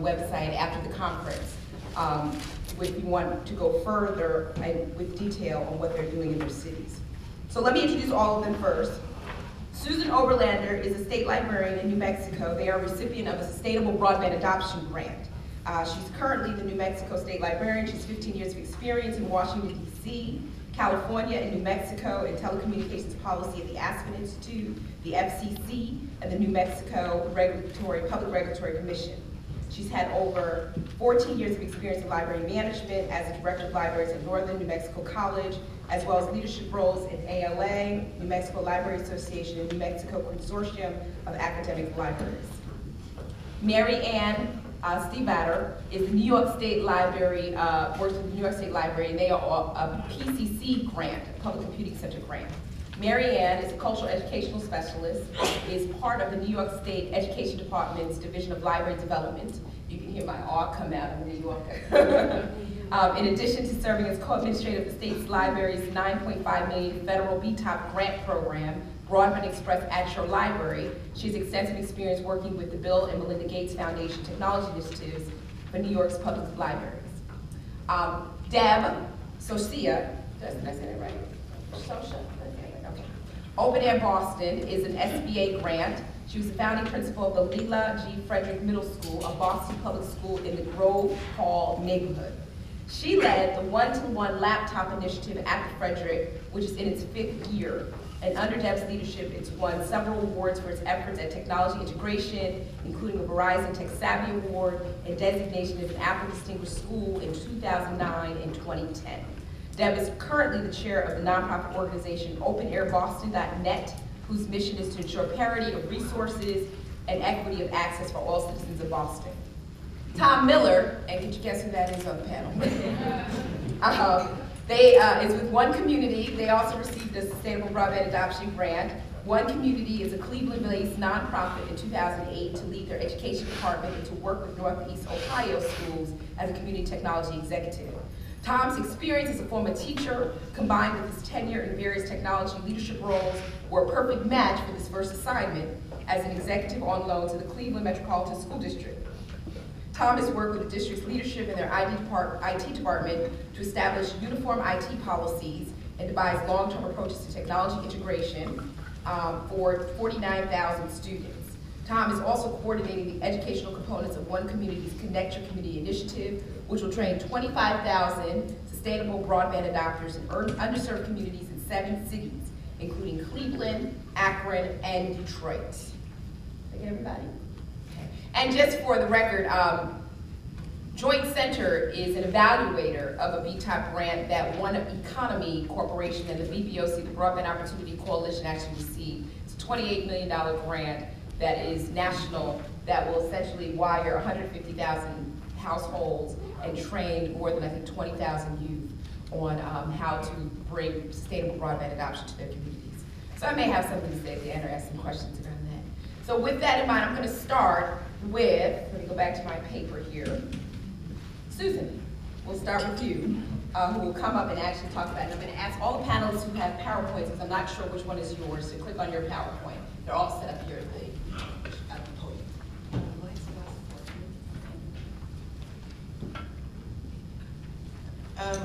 website after the conference if you want to go further and with detail on what they're doing in their cities. So let me introduce all of them first. Susan Oberlander is a state librarian in New Mexico. They are a recipient of a Sustainable Broadband Adoption Grant. She's currently the New Mexico State Librarian. She's 15 years of experience in Washington, D.C., California, and New Mexico in telecommunications policy at the Aspen Institute, the FCC, and the New Mexico Public Regulatory Commission. She's had over 14 years of experience in library management as a director of libraries at Northern New Mexico College, as well as leadership roles in ALA, New Mexico Library Association, and New Mexico Consortium of Academic Libraries. Mary Ann Stevatter is the New York State Library, works with the New York State Library, and they are a PCC grant, a Public Computing Center grant. Mary Ann is a cultural educational specialist, is part of the New York State Education Department's Division of Library Development. You can hear my awe come out of New York. In addition to serving as co-administrator of the state's library's $9.5 million federal BTOP grant program, Broadband Express at Your Library, she has extensive experience working with the Bill and Melinda Gates Foundation technology initiatives for New York's public libraries. Deb Socia, did I say that right? Socia? Okay. Open Air Boston is an SBA grant. She was the founding principal of the Leela G. Frederick Middle School, a Boston public school in the Grove Hall neighborhood. She led the one-to-one laptop initiative at the Frederick, which is in its 5th year. And under Deb's leadership, it's won several awards for its efforts at technology integration, including a Verizon Tech Savvy Award and designation as an Apple Distinguished School in 2009 and 2010. Deb is currently the chair of the nonprofit organization OpenAirBoston.net, whose mission is to ensure parity of resources and equity of access for all citizens of Boston. Tom Miller, and can you guess who that is on the panel? Is with One Community. They also received a Sustainable Broadband Adoption Grant. One Community is a Cleveland-based nonprofit in 2008 to lead their education department and to work with Northeast Ohio schools as a community technology executive. Tom's experience as a former teacher, combined with his tenure in various technology leadership roles, were a perfect match for this first assignment as an executive on loan to the Cleveland Metropolitan School District. Tom has worked with the district's leadership and their IT department to establish uniform IT policies and devise long-term approaches to technology integration for 49,000 students. Tom is also coordinating the educational components of One Community's Connect Your Community initiative, which will train 25,000 sustainable broadband adopters in underserved communities in 7 cities, including Cleveland, Akron, and Detroit. Did I get everybody? Okay. And just for the record, Joint Center is an evaluator of a BTOP grant that One Economy Corporation and the BBOC, the Broadband Opportunity Coalition, actually received. It's a $28 million grant that is national, that will essentially wire 150,000 households and train more than, I think, 20,000 youth on how to bring sustainable broadband adoption to their communities. So I may have something to say at the end or ask some questions around that. So with that in mind, I'm going to start with, let me go back to my paper here. Susan, we'll start with you, who will come up and actually talk about it. I'm going to ask all the panelists who have PowerPoints, because I'm not sure which one is yours, to click on your PowerPoint. They're all set up here at the podium.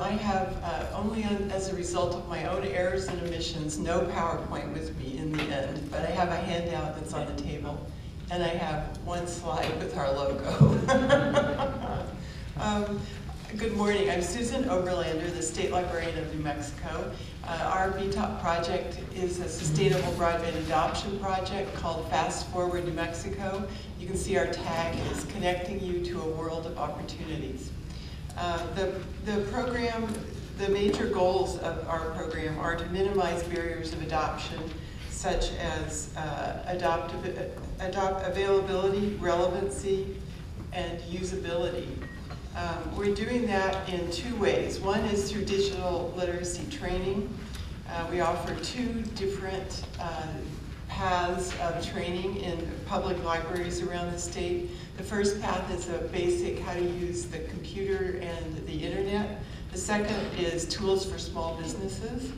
I have, only as a result of my own errors and omissions, no PowerPoint with me in the end, but I have a handout that's on the table, and I have one slide with our logo. Good morning, I'm Susan Oberlander, the State Librarian of New Mexico. Our BTOP project is a sustainable broadband adoption project called Fast Forward New Mexico. You can see our tag is connecting you to a world of opportunities. The program, the major goals of our program are to minimize barriers of adoption, such as availability, relevancy, and usability. We're doing that in 2 ways. One is through digital literacy training. We offer 2 different paths of training in public libraries around the state. The first path is a basic how to use the computer and the internet. The second is tools for small businesses,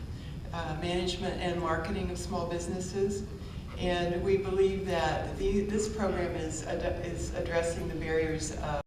management and marketing of small businesses. And we believe that this program is addressing the barriers of